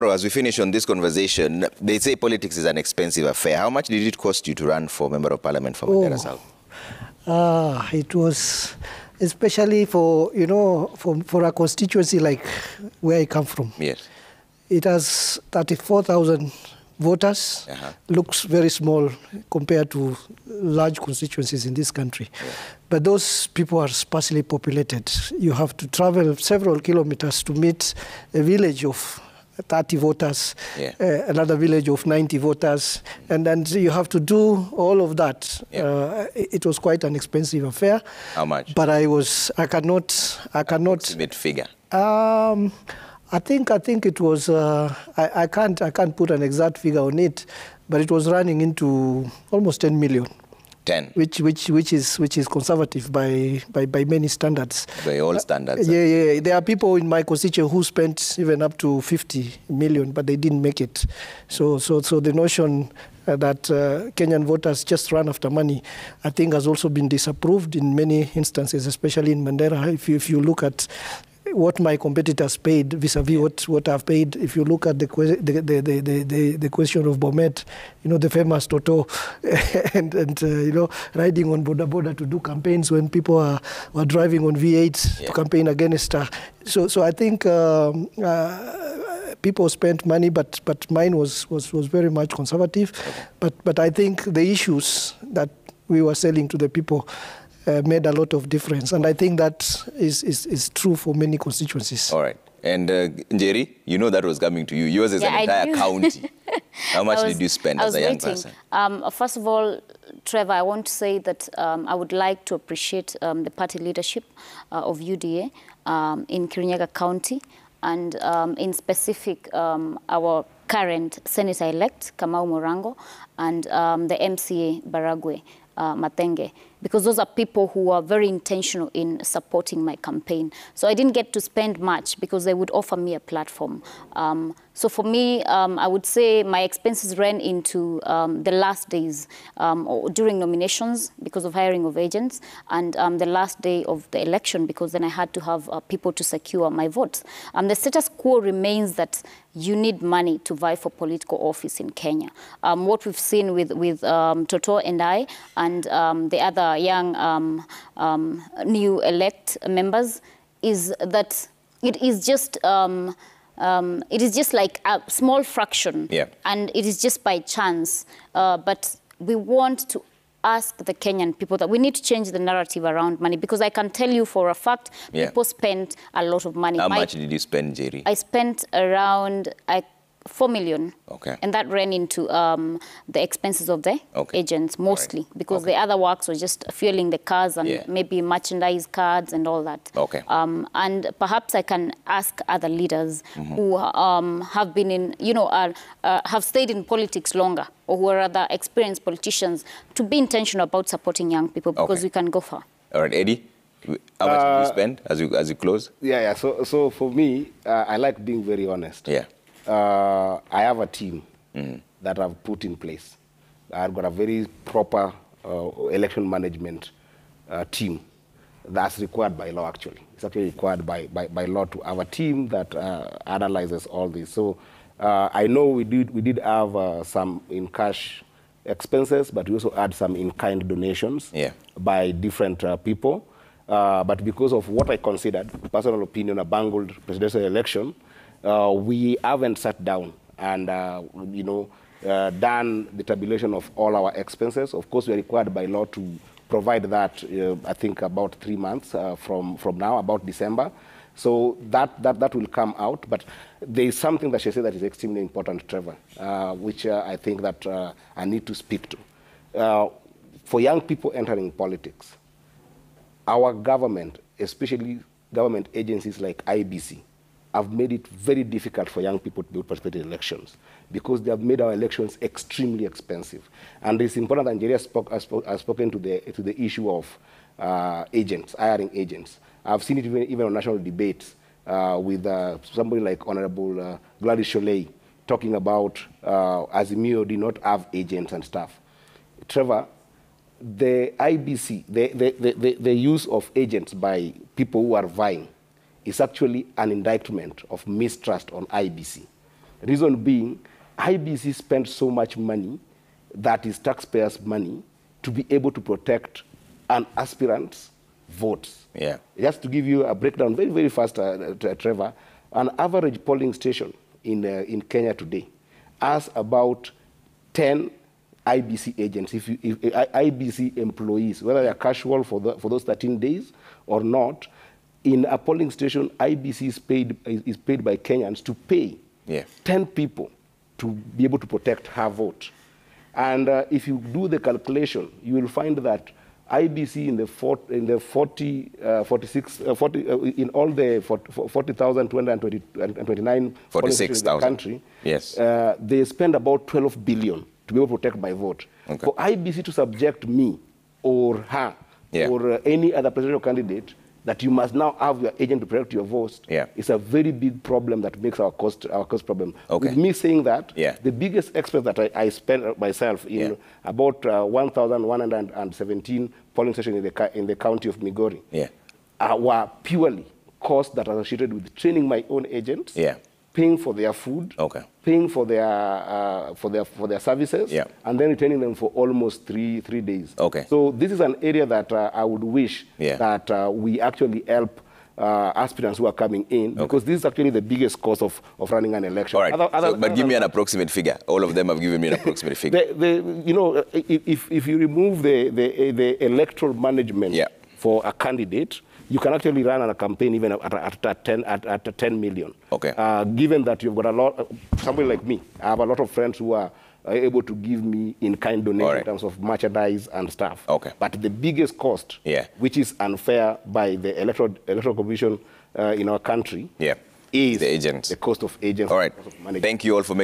As we finish on this conversation, they say politics is an expensive affair. How much did it cost you to run for Member of Parliament for Mandera South? It was, especially for, for a constituency like where I come from. Yes. It has 34,000 voters. Looks very small compared to large constituencies in this country. Yeah. But those people are sparsely populated. You have to travel several kilometers to meet a village of 30 voters, another village of 90 voters, and then you have to do all of that. Yeah. It was quite an expensive affair. How much? But I cannot. Approximate figure. I think it was. I can't put an exact figure on it, but it was running into almost 10 million. 10. Which is conservative by many standards. By all standards. Yeah. There are people in my constituency who spent even up to 50 million, but they didn't make it. So the notion that Kenyan voters just run after money, I think, has also been disapproved in many instances, especially in Mandera. If you look at what my competitors paid vis-a-vis what I've paid, if you look at the question of Bomet, the famous Toto, and riding on boda to do campaigns when people were driving on V8 to campaign against her. So I think people spent money, but mine was very much conservative. But I think the issues that we were selling to the people made a lot of difference, and I think that is true for many constituencies. All right. And Njeri, that was coming to you. Yours is an entire county. How much did you spend as a young person? First of all, Trevor, I want to say that I would like to appreciate the party leadership of UDA in Kirinyaga County, and in specific our current Senator-elect, Kamau Morango, and the MCA, Baragwe Matenge, because those are people who are very intentional in supporting my campaign. So I didn't get to spend much because they would offer me a platform. So for me, I would say my expenses ran into the last days during nominations because of hiring of agents, and the last day of the election because then I had to have people to secure my votes. The status quo remains that you need money to vie for political office in Kenya. What we've seen with Toto and I and the other young new elect members is that it is just like a small fraction, and it is just by chance. But we want to ask the Kenyan people that we need to change the narrative around money, because I can tell you for a fact people spend a lot of money. How much did you spend, Jerry? I spent around 4 million. Okay. And that ran into the expenses of the agents mostly, because the other works were just fueling the cars and maybe merchandise cards and all that. Okay. And perhaps I can ask other leaders who have been in, have stayed in politics longer, or who are other experienced politicians, to be intentional about supporting young people, because we can go far. All right, Eddie, how much did you spend as you close? Yeah. So for me, I like being very honest. Yeah. I have a team that I've put in place. I've got a very proper election management team that's required by law, actually. It's actually required by law to have a team that analyzes all this. So I know we did have some in-cash expenses, but we also had some in-kind donations by different people. But because of what I considered, personal opinion, a bungled presidential election, we haven't sat down and, done the tabulation of all our expenses. Of course, we are required by law to provide that, I think, about 3 months from now, about December. So that will come out. But there is something that she said that is extremely important, Trevor, which I think that I need to speak to. For young people entering politics, our government, especially government agencies like IBC, have made it very difficult for young people to participate in elections, because they have made our elections extremely expensive. And it's important that Nigeria has spoken to the issue of agents, hiring agents. I've seen it even on national debates with somebody like Honorable Gladys Sholei talking about Azimio did not have agents and stuff. Trevor, the IBC, the use of agents by people who are vying is actually an indictment of mistrust on IBC. Reason being, IBC spends so much money that is taxpayers' money to be able to protect an aspirant's votes. Yeah. Just to give you a breakdown very, very fast, Trevor, an average polling station in Kenya today has about 10 IBC agents, if IBC employees, whether they're casual for those 13 days or not. In a polling station, IBC is paid by Kenyans to pay 10 people to be able to protect her vote. And if you do the calculation, you will find that IBC in all the 40,229 polling stations in the country, yes, they spend about 12 billion to be able to protect my vote. Okay. For IBC to subject me or her or any other presidential candidate, that you must now have your agent to protect your vote, it's a very big problem that makes our cost problem. Okay. With me saying that, the biggest expense that I spend myself in about 1,117 polling stations in the county of Migori were purely costs that are associated with training my own agents, paying for their food, paying for their services, and then retaining them for almost three days. So this is an area that I would wish that we actually help aspirants who are coming in, because this is actually the biggest cost of running an election. All right. But give me an approximate figure. All of them have given me an approximate figure. You know, if you remove the electoral management for a candidate, you can actually run on a campaign even at 10 million. Given that you've got a lot, somebody like me, I have a lot of friends who are able to give me in-kind donation in terms of merchandise and stuff. But the biggest cost, which is unfair by the electoral commission in our country, is the agents. The cost of agents. All right. Thank you all for making